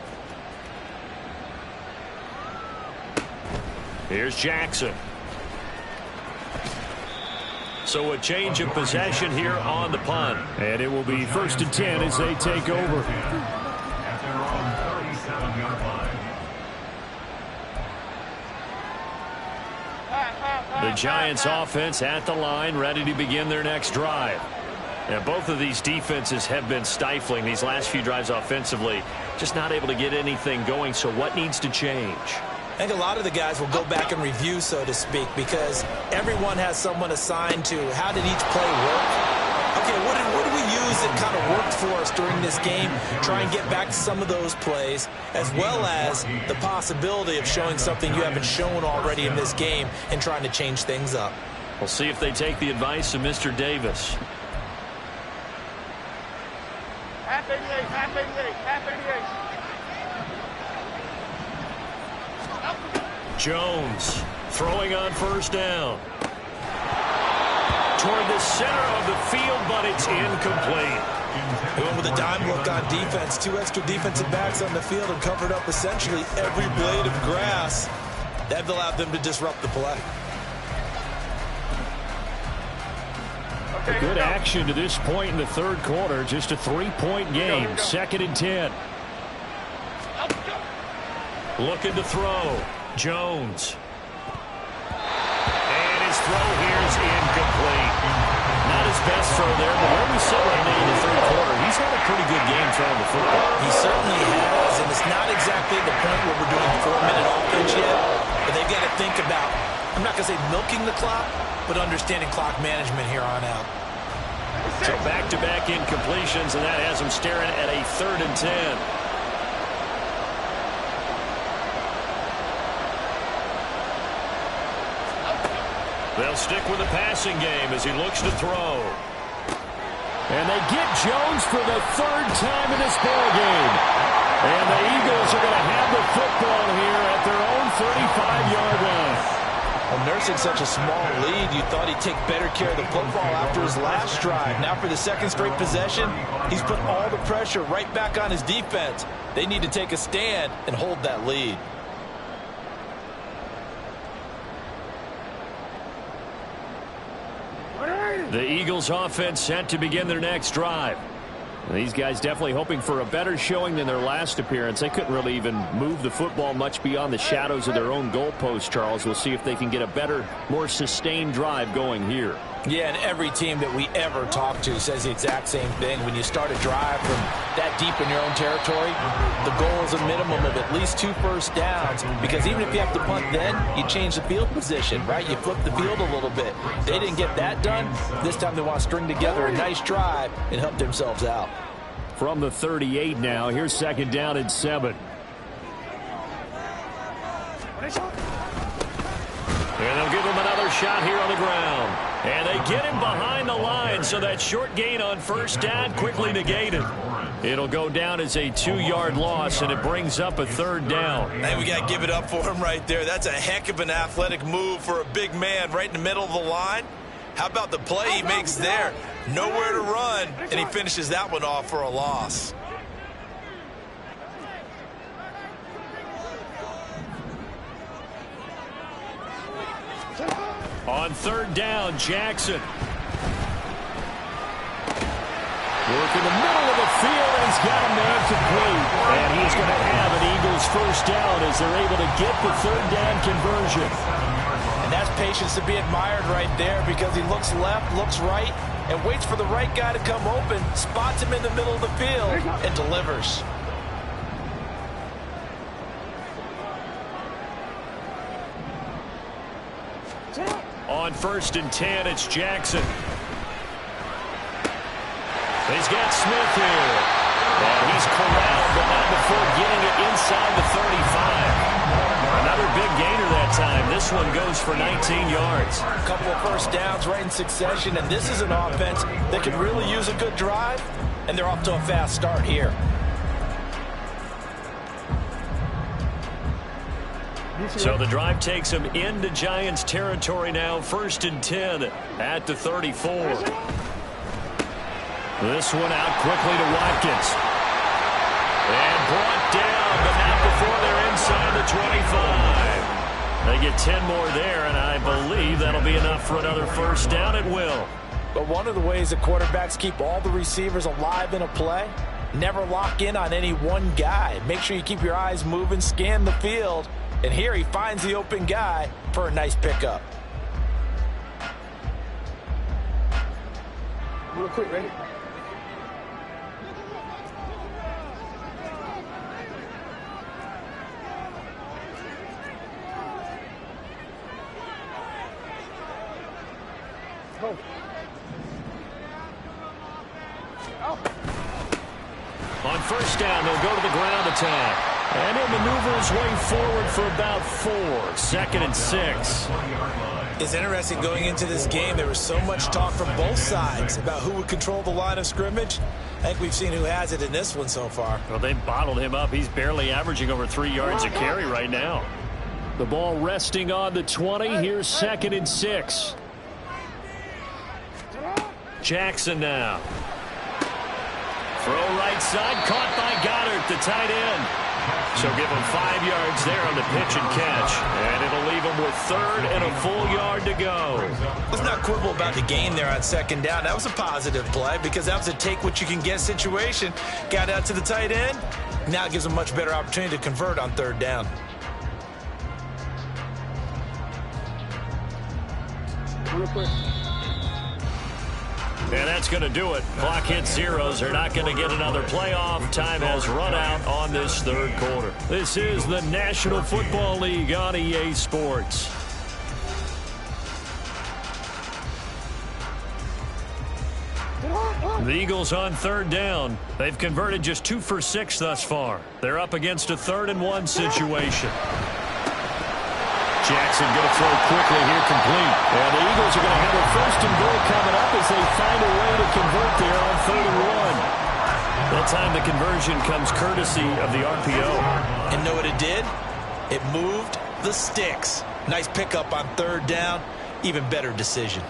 Speaker 1: Here's Jackson. So a change of possession here on the punt. And it will be first and 10 as they take over.
Speaker 2: At their own 37-yard line.
Speaker 1: The Giants offense at the line, ready to begin their next drive. Now, both of these defenses have been stifling these last few drives offensively. Just not able to get anything going, so what needs to change?
Speaker 4: I think a lot of the guys will go back and review, so to speak, because everyone has someone assigned to how did each play work. Okay, what did we use that kind of worked for us during this game? Try and get back to some of those plays, as well as the possibility of showing something you haven't shown already in this game and trying to change things up.
Speaker 1: We'll see if they take the advice of Mr. Davis.
Speaker 3: Half 88, half 88, half 88.
Speaker 1: Jones throwing on first down. Toward the center of the field, but it's incomplete.
Speaker 4: They went with a dime look on defense. 2 extra defensive backs on the field and covered up essentially every blade of grass. That allowed them to disrupt the play.
Speaker 1: A good action to this point in the third quarter. Just a 3-point game. Second and 10. Looking to throw. Jones. And his throw here is incomplete. Not his best throw there, but where we sit right now in the third quarter, he's had a pretty good game throwing the football.
Speaker 4: He certainly has, and it's not exactly the point where we're doing 4-minute offense yet, but they've got to think about, I'm not going to say milking the clock, but understanding clock management here on out.
Speaker 1: So back-to-back incompletions, and that has him staring at a 3rd and 10. They'll stick with the passing game as he looks to throw. And they get Jones for the 3rd time in this ball game. And the Eagles are going to have the football here at their own 35-yard line.
Speaker 5: Well, nursing such a small lead, you thought he'd take better care of the football after his last drive. Now for the second straight possession, he's put all the pressure right back on his defense. They need to take a stand and hold that lead.
Speaker 1: The Eagles offense set to begin their next drive. These guys definitely hoping for a better showing than their last appearance. They couldn't really even move the football much beyond the shadows of their own goalpost, Charles. We'll see if they can get a better, more sustained drive going here.
Speaker 5: Yeah, and every team that we ever talk to says the exact same thing. When you start a drive from that deep in your own territory, the goal is a minimum of at least 2 first downs, because even if you have to punt then, you change the field position, right? You flip the field a little bit. They didn't get that done. This time they want to string together a nice drive and help themselves out.
Speaker 1: From the 38 now, here's second down and 7. And they'll give him another shot here on the ground. And they get him behind the line, so that short gain on first down quickly negated. It'll go down as a 2-yard loss, and it brings up a third down.
Speaker 4: And we got to give it up for him right there. That's a heck of an athletic move for a big man right in the middle of the line. How about the play he makes there? Nowhere to run, and he finishes that one off for a loss.
Speaker 1: On third down, Jackson. Working the middle of the field, and he's got a man complete. And he's going to have an Eagles first down as they're able to get the third down conversion.
Speaker 5: And that's patience to be admired right there, because he looks left, looks right, and waits for the right guy to come open, spots him in the middle of the field, and delivers.
Speaker 1: On first and 10, it's Jackson. He's got Smith here. And he's corralled, but not before getting it inside the 35. Another big gainer that time. This one goes for 19 yards.
Speaker 5: A couple of first downs right in succession, and this is an offense that could really use a good drive, and they're off to a fast start here.
Speaker 1: So the drive takes him into Giants territory now. First and 10 at the 34. This one out quickly to Watkins. And brought down, but not before they're inside the 25. They get 10 more there, and I believe that'll be enough for another first down. It will.
Speaker 5: But one of the ways that quarterbacks keep all the receivers alive in a play, never lock in on any one guy. Make sure you keep your eyes moving, scan the field. And here he finds the open guy for a nice pickup.
Speaker 3: Real quick, ready? Go.
Speaker 1: On first down, they'll go to the ground attack. And he'll maneuver his way forward for about 4. Second and 6.
Speaker 4: It's interesting going into this game. There was so much talk from both sides about who would control the line of scrimmage. I think we've seen who has it in this one so far.
Speaker 1: Well, they bottled him up. He's barely averaging over 3 yards a carry right now. The ball resting on the 20. Here's second and 6. Jackson now. Throw right side, caught by Goddard, the tight end. So give him 5 yards there on the pitch and catch. And it'll leave him with third and a full yard to go.
Speaker 4: Let's not quibble about the gain there on second down. That was a positive play because that was a take-what-you-can-get situation. Got out to the tight end. Now it gives him a much better opportunity to convert on third down.
Speaker 3: Real quick.
Speaker 1: And that's going to do it. Clock hits zeros. They're not going to get another playoff. Time has run out on this third quarter. This is the National Football League on EA Sports. The Eagles on third down. They've converted just 2 for 6 thus far. They're up against a 3rd and 1 situation. Jackson going to throw quickly here, complete. And the Eagles are going to have a 1st and goal coming up as they find a way to convert there on 3rd and 1. That time the conversion comes courtesy of the RPO.
Speaker 4: And know what it did? It moved the sticks. Nice pickup on third down. Even better decision.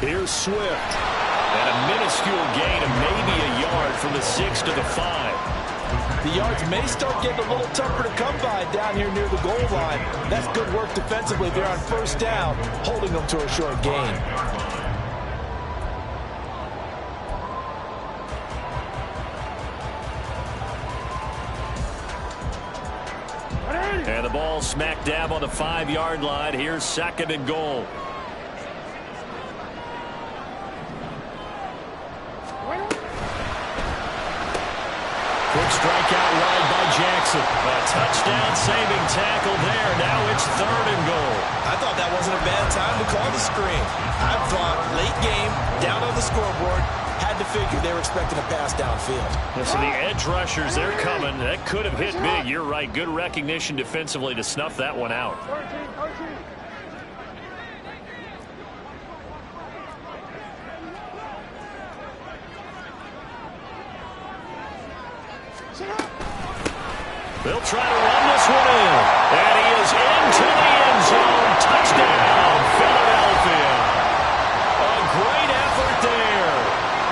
Speaker 1: Here's Swift. And a minuscule gain of maybe a yard from the 6 to the 5.
Speaker 5: The yards may start getting a little tougher to come by down here near the goal line. That's good work defensively there on first down, holding them to a short gain.
Speaker 1: And the ball smack dab on the 5-yard line. Here's 2nd and goal. Quick strike out wide by Jackson. A touchdown-saving tackle there. Now it's 3rd and goal.
Speaker 4: I thought that wasn't a bad time to call the screen. I thought late game, down on the scoreboard, had to figure they were expecting a pass downfield.
Speaker 1: Yeah, so the edge rushers, they're coming. That could have hit big. You're right. Good recognition defensively to snuff that one out. They'll try to run this one in. And he is into the end zone. Touchdown, Philadelphia. A great effort there.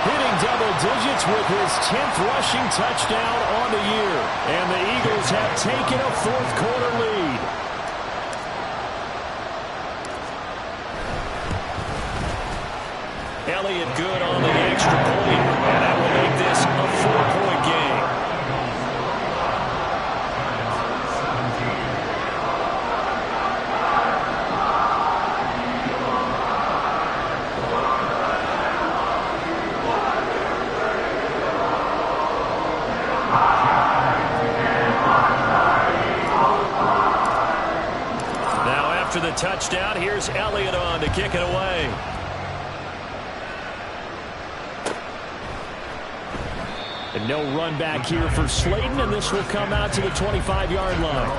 Speaker 1: Hitting double digits with his 10th rushing touchdown on the year. And the Eagles have taken a 4th quarter lead. Elliott good on the extra point. And that will make this a 4-point game. After the touchdown, here's Elliott on to kick it away. And no run back here for Slayton, and this will come out to the 25-yard line.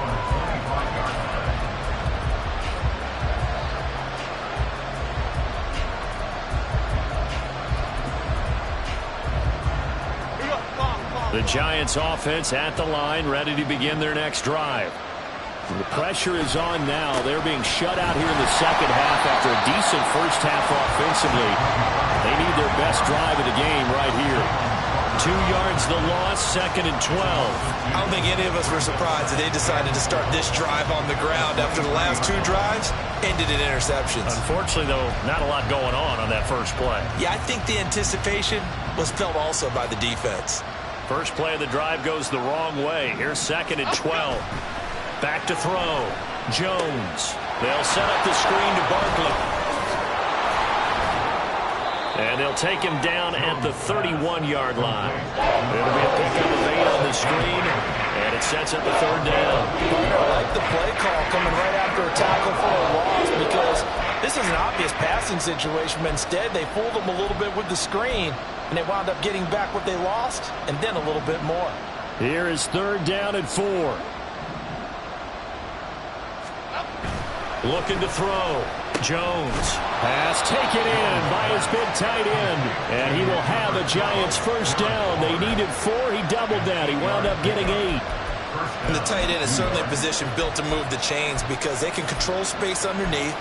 Speaker 1: The Giants offense at the line, ready to begin their next drive. The pressure is on now. They're being shut out here in the second half after a decent first half offensively. They need their best drive of the game right here. 2 yards the loss, 2nd and 12.
Speaker 4: I don't think any of us were surprised that they decided to start this drive on the ground after the last 2 drives ended in interceptions.
Speaker 1: Unfortunately, though, not a lot going on that first play.
Speaker 4: Yeah, I think the anticipation was felt also by the defense.
Speaker 1: First play of the drive goes the wrong way. Here's 2nd and 12. Back to throw. Jones. They'll set up the screen to Barkley. And they'll take him down at the 31-yard line. It'll be a pickup of 8 on the screen, and it sets up the 3rd down.
Speaker 5: I like the play call coming right after a tackle for a loss because this is an obvious passing situation, but instead they fooled them a little bit with the screen, and they wound up getting back what they lost and then a little bit more.
Speaker 1: Here is 3rd down and 4. Looking to throw. Jones. Pass taken in by his big tight end. And he will have a Giants first down. They needed 4. He doubled that. He wound up getting 8.
Speaker 4: And the tight end is certainly a position built to move the chains because they can control space underneath.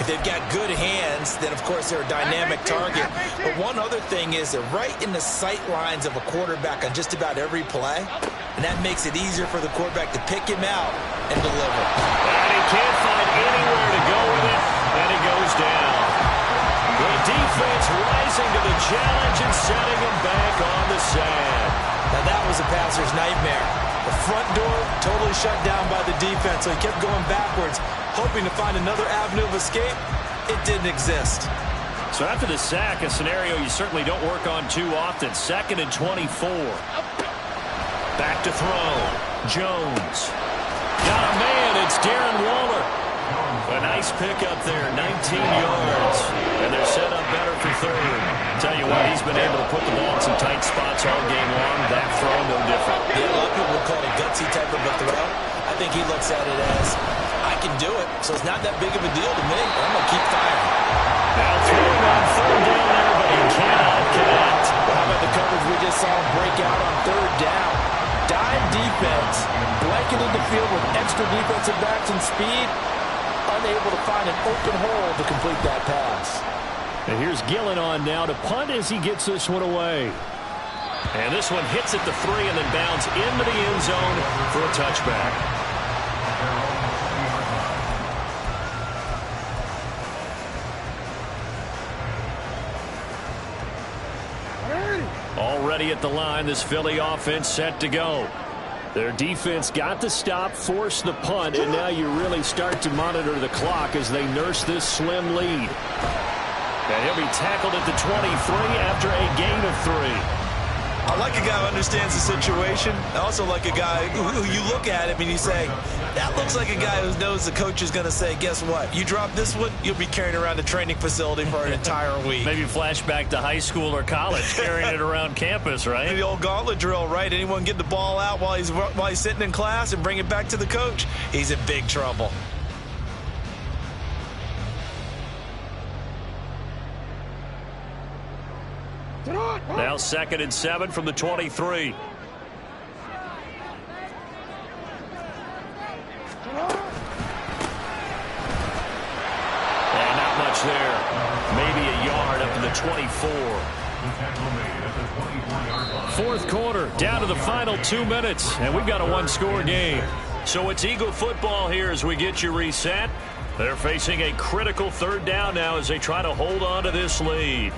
Speaker 4: If they've got good hands, then, of course, they're a dynamic target. But one other thing is they're right in the sight lines of a quarterback on just about every play. And that makes it easier for the quarterback to pick him out and deliver.
Speaker 1: And he can't find anywhere to go with it, and he goes down. The defense rising to the challenge and setting him back on the sand.
Speaker 4: Now, that was a passer's nightmare. The front door totally shut down by the defense, so he kept going backwards, hoping to find another avenue of escape. It didn't exist.
Speaker 1: So after the sack, a scenario you certainly don't work on too often. 2nd and 24. Back to throw. Jones. Got a man. It's Darren Waller. A nice pickup there. 19 yards. And they're set up better for 3rd. Tell you what, he's been able to put the ball in some tight spots all game long. That throw, no different.
Speaker 4: Yeah, a lot of people would call it a gutsy type of a throw. I think he looks at it as, I can do it, so it's not that big of a deal to me. I'm going to keep firing.
Speaker 1: Now throwing on 3rd down there, but he cannot connect.
Speaker 4: Well, how about
Speaker 5: the coverage we just saw him break out on third down. Dime defense, blanketed the field with extra defensive backs and speed, unable to find an open hole to complete that pass.
Speaker 1: And here's Gillen on now to punt as he gets this one away. And this one hits at the 3 and then bounds into the end zone for a touchback. Already at the line, this Philly offense set to go. Their defense got the stop, forced the punt, and now you really start to monitor the clock as they nurse this slim lead. And he'll be tackled at the 23 after a gain of 3.
Speaker 4: I like a guy who understands the situation. I also like a guy who you look at him and you say, that looks like a guy who knows the coach is going to say, guess what? You drop this one, you'll be carrying around the training facility for an entire week.
Speaker 1: Maybe flashback to high school or college, carrying it around campus, right?
Speaker 4: The old gauntlet drill, right? Anyone get the ball out while he's sitting in class and bring it back to the coach, he's in big trouble.
Speaker 1: Now 2nd and 7 from the 23. And not much there. Maybe a yard up to the 24. 4th quarter, down to the final 2 minutes, and we've got a one-score game. So it's Eagle football here as we get you reset. They're facing a critical 3rd down now as they try to hold on to this lead.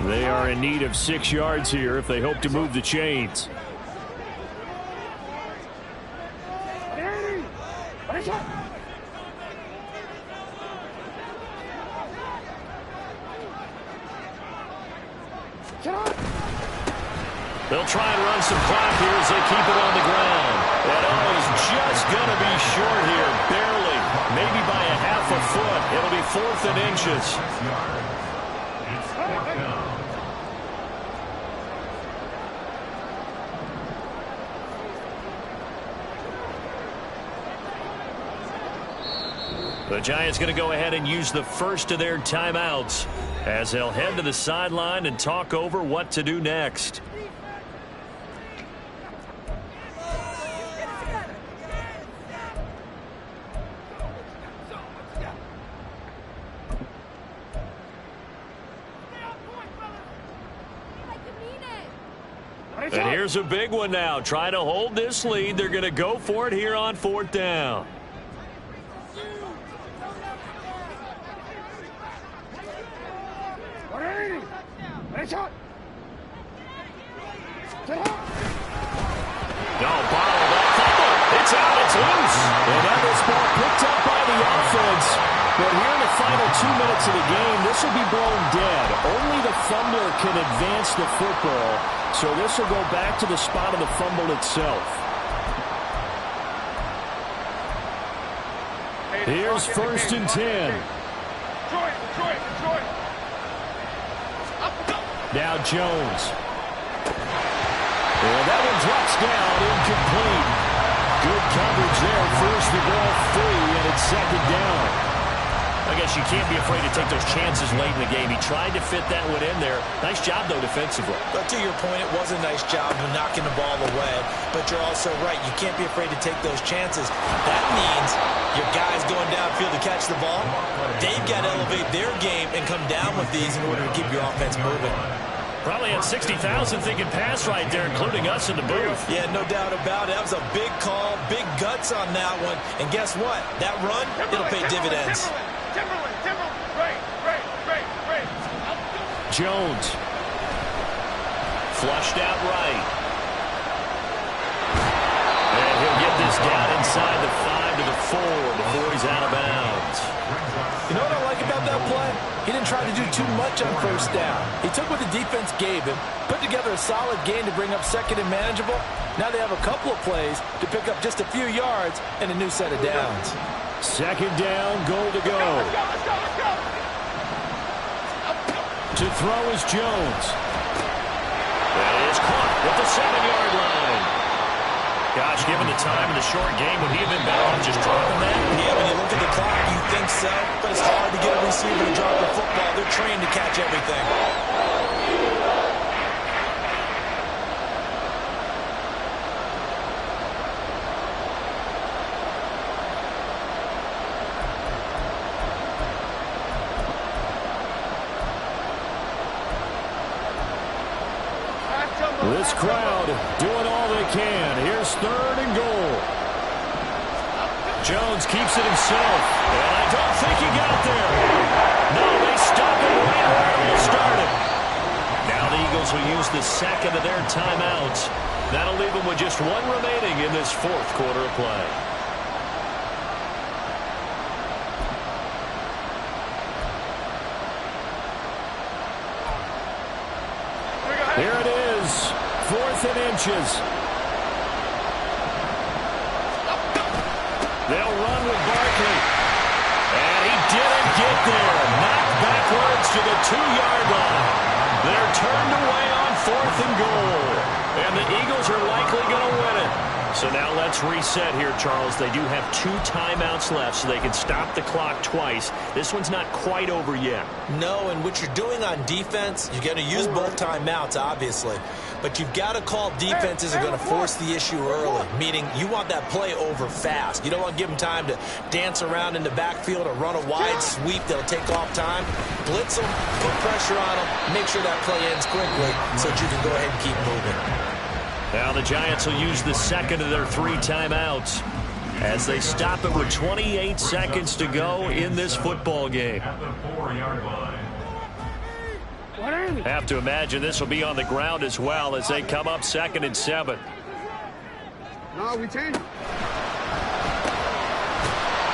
Speaker 1: They are in need of 6 yards here if they hope to move the chains. They'll try and run some clock here as they keep it on the ground. And is just going to be short here, barely, maybe by a half a foot. It'll be 4th and inches. The Giants going to go ahead and use the first of their timeouts as they'll head to the sideline and talk over what to do next. And here's a big one now. Trying to hold this lead. They're going to go for it here on 4th down. No, bottled up. It's out. It's loose. And that is ball picked up by the offense. But here in the final 2 minutes of the game, this will be blown dead. Only the fumbler can advance the football. So this will go back to the spot of the fumble itself. Here's 1st and 10. Now Jones. And that one drops down, incomplete. Good coverage there. Force the ball free, and it's 2nd down. I guess you can't be afraid to take those chances late in the game. He tried to fit that one in there. Nice job, though, defensively.
Speaker 4: But to your point, it was a nice job of knocking the ball away. But you're also right. You can't be afraid to take those chances. That means your guys going downfield to catch the ball, they've got to elevate their game and come down with these in order to keep your offense moving.
Speaker 1: Probably had 60,000 thinking pass right there, including us in the booth.
Speaker 4: Yeah, no doubt about it. That was a big call, big guts on that one. And guess what? That run, it'll pay dividends.
Speaker 1: Jones. Flushed out right. And he'll get this down inside the 5 to the 4 before he's out of bounds.
Speaker 5: You know what I like about that play? He didn't try to do too much on 1st down. He took what the defense gave him, put together a solid gain to bring up 2nd and manageable. Now they have a couple of plays to pick up just a few yards and a new set of downs.
Speaker 1: 2nd down, goal to go. To throw is Jones. That is caught at the 7-yard line. Gosh, given the time in the short game, would he have been better off just dropping that?
Speaker 4: Yeah, when you look at the clock, you think so, but it's hard to get a receiver to drop the football. They're trained to catch everything.
Speaker 1: This crowd doing all they can. Here's 3rd and goal. Jones keeps it himself. And I don't think he got there. No, they stop him right where it all started. Now the Eagles will use the second of their timeouts. That'll leave them with just one remaining in this 4th quarter of play. Here it is, 4th and inches. They'll run with Barkley. And he didn't get there. Knocked backwards to the 2-yard line. They're turned away on 4th and goal. And the Eagles are likely going to win it. So now let's reset here, Charles. They do have 2 timeouts left, so they can stop the clock twice. This one's not quite over yet.
Speaker 4: No, and what you're doing on defense, you're going to use both timeouts, obviously. But you've got to call defenses are going to force the issue early, meaning you want that play over fast. You don't want to give them time to dance around in the backfield or run a wide sweep that'll take off time. Blitz them, put pressure on them, make sure that play ends quickly so that you can go ahead and keep moving.
Speaker 1: Now the Giants will use the second of their 3 timeouts as they stop it with 28 seconds to go in this football game.
Speaker 2: At the 4-yard line.
Speaker 1: Have to imagine this will be on the ground as well as they come up 2nd and 7.
Speaker 3: No, we changed.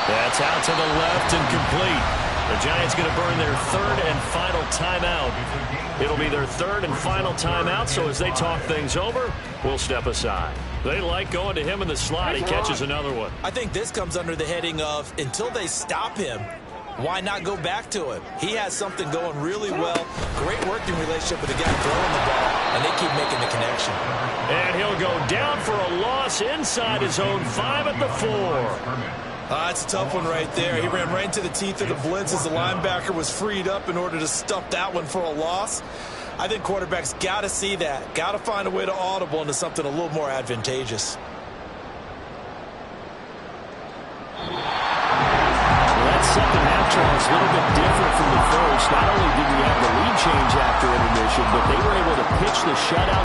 Speaker 1: That's out to the left and complete. The Giants going to burn their 3rd and final timeout. It'll be their 3rd and final timeout, so as they talk things over, we'll step aside. They like going to him in the slot. He catches another one.
Speaker 4: I think this comes under the heading of until they stop him, why not go back to him? He has something going really well. Great working relationship with the guy throwing the ball, and they keep making the connection.
Speaker 1: And he'll go down for a loss inside his own 5 at the 4.
Speaker 4: That's a tough one right there. He ran right into the teeth of the blitz as the linebacker was freed up in order to stuff that one for a loss. I think quarterbacks got to see that. Got to find a way to audible into something a little more advantageous.
Speaker 1: That second half, Charles, a little bit different from the first. Not only did we have the lead change after intermission, but they were able to pitch the shutout